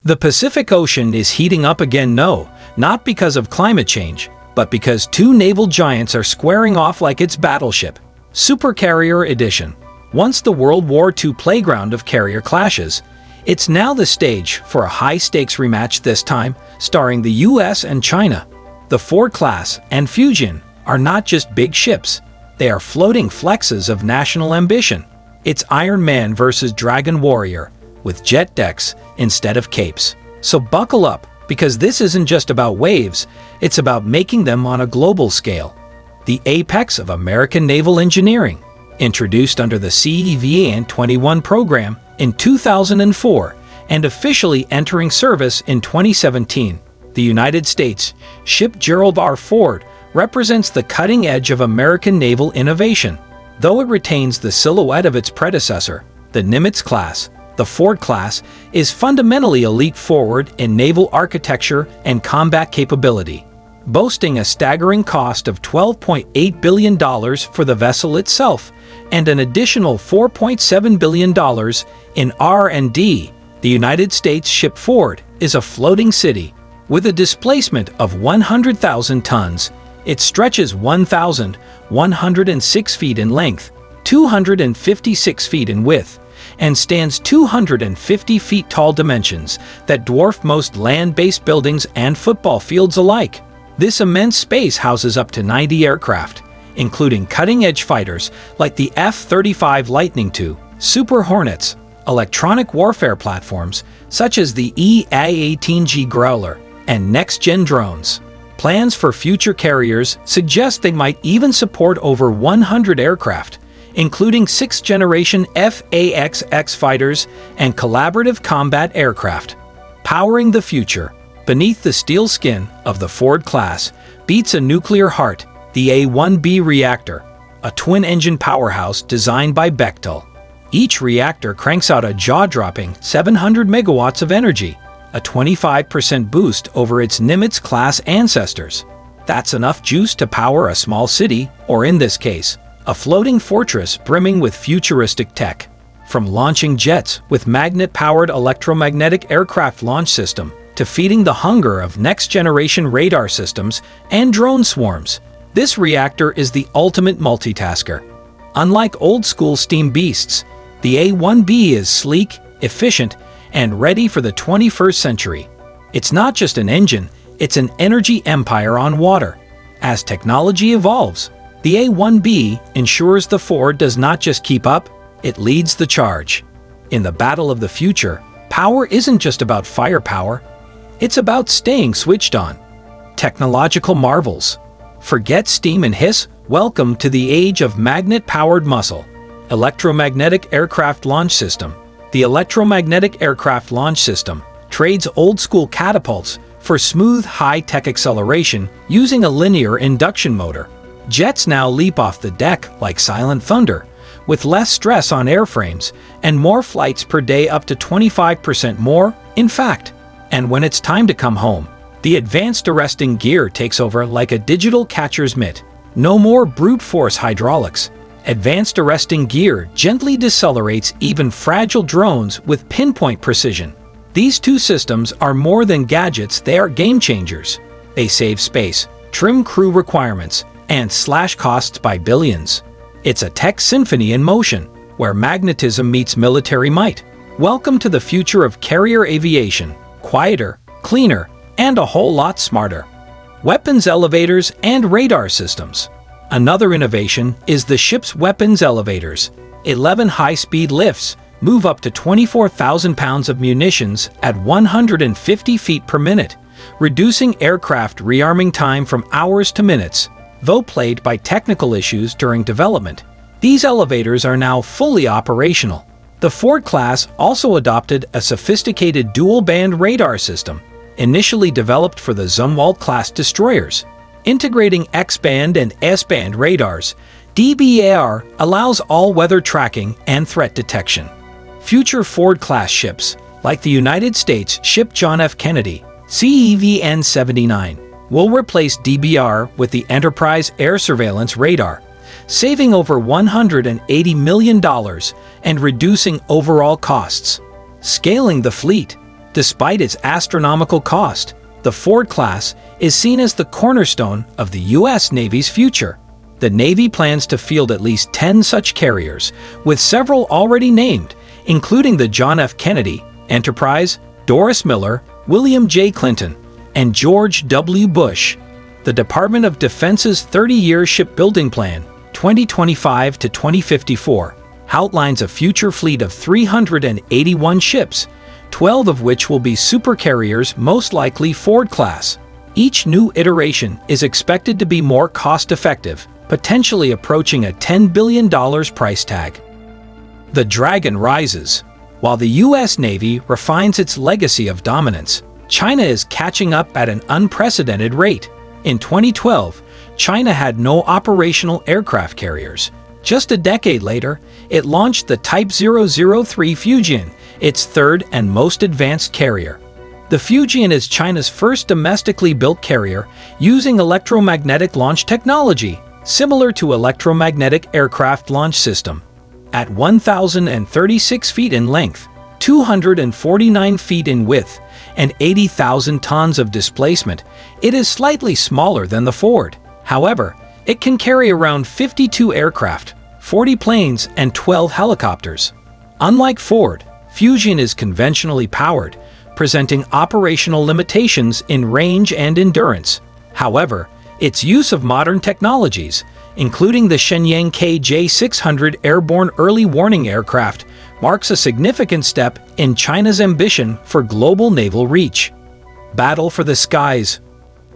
The Pacific Ocean is heating up again, no, not because of climate change, but because two naval giants are squaring off like it's battleship. Supercarrier Edition. Once the World War II playground of carrier clashes, it's now the stage for a high-stakes rematch, this time starring the US and China. The Ford class and Fujian are not just big ships, they are floating flexes of national ambition. It's Iron Man versus Dragon Warrior, with jet decks instead of capes. So buckle up, because this isn't just about waves, it's about making them on a global scale. The apex of American naval engineering, introduced under the CEVN 21 program in 2004 and officially entering service in 2017. The United States ship Gerald R. Ford represents the cutting edge of American naval innovation. Though it retains the silhouette of its predecessor, the Nimitz class, the Ford class is fundamentally a leap forward in naval architecture and combat capability, boasting a staggering cost of $12.8 billion for the vessel itself and an additional $4.7 billion in R&D. The United States ship Ford is a floating city. With a displacement of 100,000 tons, it stretches 1,106 feet in length, 256 feet in width, and stands 250 feet tall, dimensions that dwarf most land-based buildings and football fields alike. This immense space houses up to 90 aircraft, including cutting-edge fighters like the F-35 Lightning II, Super Hornets, electronic warfare platforms such as the EA-18G Growler, and next-gen drones. Plans for future carriers suggest they might even support over 100 aircraft, including 6th-generation F/A-XX fighters and collaborative combat aircraft. Powering the future, beneath the steel skin of the Ford class, beats a nuclear heart, the A-1B reactor, a twin-engine powerhouse designed by Bechtel. Each reactor cranks out a jaw-dropping 700 megawatts of energy, a 25% boost over its Nimitz-class ancestors. That's enough juice to power a small city, or in this case, a floating fortress brimming with futuristic tech. From launching jets with magnet-powered electromagnetic aircraft launch system to feeding the hunger of next-generation radar systems and drone swarms, this reactor is the ultimate multitasker. Unlike old-school steam beasts, the A-1B is sleek, efficient, and ready for the 21st century. It's not just an engine, it's an energy empire on water. As technology evolves, the A-1B ensures the Ford does not just keep up, it leads the charge. In the battle of the future, power isn't just about firepower, it's about staying switched on. Technological marvels. Forget steam and hiss, welcome to the age of magnet-powered muscle. Electromagnetic Aircraft Launch System. The Electromagnetic Aircraft Launch System trades old-school catapults for smooth, high-tech acceleration using a linear induction motor. Jets now leap off the deck like silent thunder, with less stress on airframes and more flights per day, up to 25% more, in fact. And when it's time to come home, the advanced arresting gear takes over like a digital catcher's mitt. No more brute force hydraulics. Advanced arresting gear gently decelerates even fragile drones with pinpoint precision. These two systems are more than gadgets, they are game changers. They save space, trim crew requirements, and slash costs by billions. It's a tech symphony in motion, where magnetism meets military might. Welcome to the future of carrier aviation. Quieter, cleaner, and a whole lot smarter. Weapons elevators and radar systems. Another innovation is the ship's weapons elevators. 11 high-speed lifts move up to 24,000 pounds of munitions at 150 feet per minute, reducing aircraft rearming time from hours to minutes. Though plagued by technical issues during development, these elevators are now fully operational. The Ford class also adopted a sophisticated dual-band radar system, initially developed for the Zumwalt-class destroyers. Integrating X-band and S-band radars, DBAR allows all-weather tracking and threat detection. Future Ford-class ships, like the United States ship John F. Kennedy, CEVN 79, will replace DBR with the Enterprise Air Surveillance Radar, saving over $180 million and reducing overall costs. Scaling the fleet. Despite its astronomical cost, the Ford class is seen as the cornerstone of the U.S. Navy's future. The Navy plans to field at least 10 such carriers, with several already named, including the John F. Kennedy, Enterprise, Doris Miller, William J. Clinton, and George W. Bush. The Department of Defense's 30-year shipbuilding plan, 2025 to 2054, outlines a future fleet of 381 ships, 12 of which will be supercarriers, most likely Ford class. Each new iteration is expected to be more cost-effective, potentially approaching a $10 billion price tag. The Dragon rises. While the U.S. Navy refines its legacy of dominance, China is catching up at an unprecedented rate. In 2012, China had no operational aircraft carriers. Just a decade later, it launched the Type 003 Fujian, its third and most advanced carrier. The Fujian is China's first domestically built carrier using electromagnetic launch technology, similar to electromagnetic aircraft launch system. At 1,036 feet in length, 249 feet in width, and 80,000 tons of displacement, it is slightly smaller than the Ford. However, it can carry around 52 aircraft, 40 planes, and 12 helicopters. Unlike Ford, Fujian is conventionally powered, presenting operational limitations in range and endurance. However, its use of modern technologies, including the Shenyang KJ-600 airborne early warning aircraft, marks a significant step in China's ambition for global naval reach. Battle for the skies.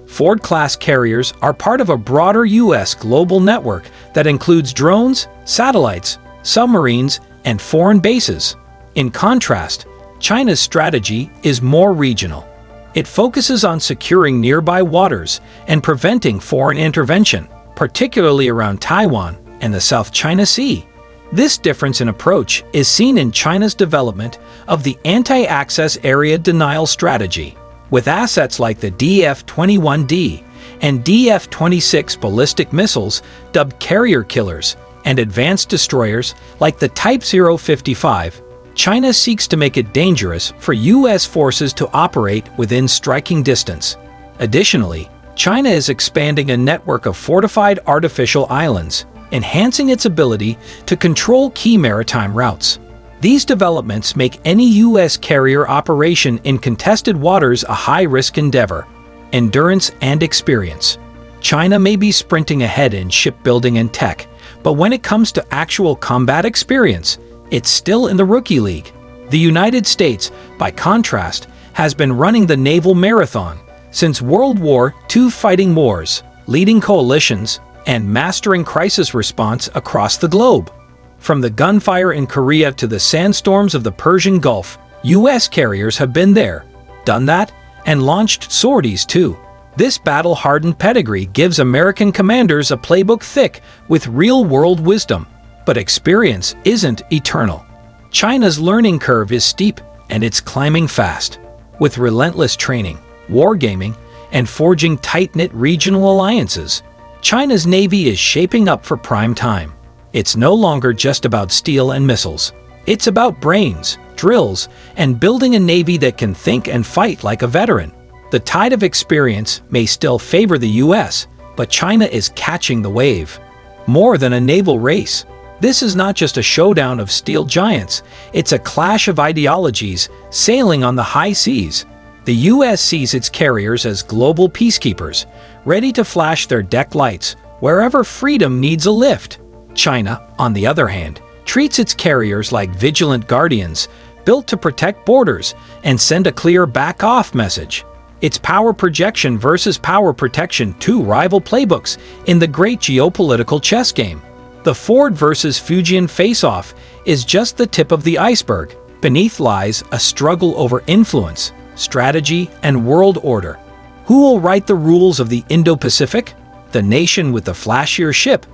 Ford-class carriers are part of a broader U.S. global network that includes drones, satellites, submarines, and foreign bases. In contrast, China's strategy is more regional. It focuses on securing nearby waters and preventing foreign intervention, particularly around Taiwan and the South China Sea. This difference in approach is seen in China's development of the anti-access area denial strategy, with assets like the DF-21D and DF-26 ballistic missiles dubbed carrier killers and advanced destroyers like the Type 055. China seeks to make it dangerous for U.S. forces to operate within striking distance. Additionally, China is expanding a network of fortified artificial islands, enhancing its ability to control key maritime routes. These developments make any U.S. carrier operation in contested waters a high-risk endeavor. Endurance and experience. China may be sprinting ahead in shipbuilding and tech, but when it comes to actual combat experience, it's still in the rookie league. The United States, by contrast, has been running the naval marathon since World War II, fighting wars, leading coalitions, and mastering crisis response across the globe. From the gunfire in Korea to the sandstorms of the Persian Gulf, U.S. carriers have been there, done that, and launched sorties too. This battle-hardened pedigree gives American commanders a playbook thick with real-world wisdom. But experience isn't eternal. China's learning curve is steep, and it's climbing fast. With relentless training, wargaming, and forging tight-knit regional alliances, China's Navy is shaping up for prime time. It's no longer just about steel and missiles. It's about brains, drills, and building a Navy that can think and fight like a veteran. The tide of experience may still favor the U.S., but China is catching the wave. More than a naval race, this is not just a showdown of steel giants, it's a clash of ideologies sailing on the high seas. The U.S. sees its carriers as global peacekeepers, ready to flash their deck lights wherever freedom needs a lift. China, on the other hand, treats its carriers like vigilant guardians, built to protect borders and send a clear back-off message. It's power projection versus power protection, two rival playbooks in the great geopolitical chess game. The Ford versus Fujian face-off is just the tip of the iceberg. Beneath lies a struggle over influence, strategy, and world order. Who will write the rules of the Indo-Pacific? The nation with the flashier ship,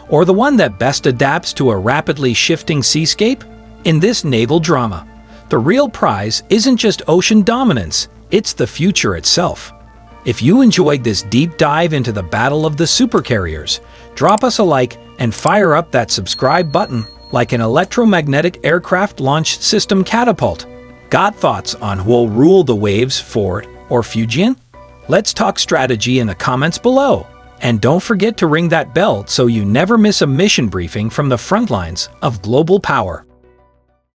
or the one that best adapts to a rapidly shifting seascape? In this naval drama, the real prize isn't just ocean dominance, it's the future itself. If you enjoyed this deep dive into the battle of the supercarriers, drop us a like and fire up that subscribe button like an electromagnetic aircraft launch system catapult. Got thoughts on who'll rule the waves, Ford or Fujian? Let's talk strategy in the comments below. And don't forget to ring that bell so you never miss a mission briefing from the front lines of global power.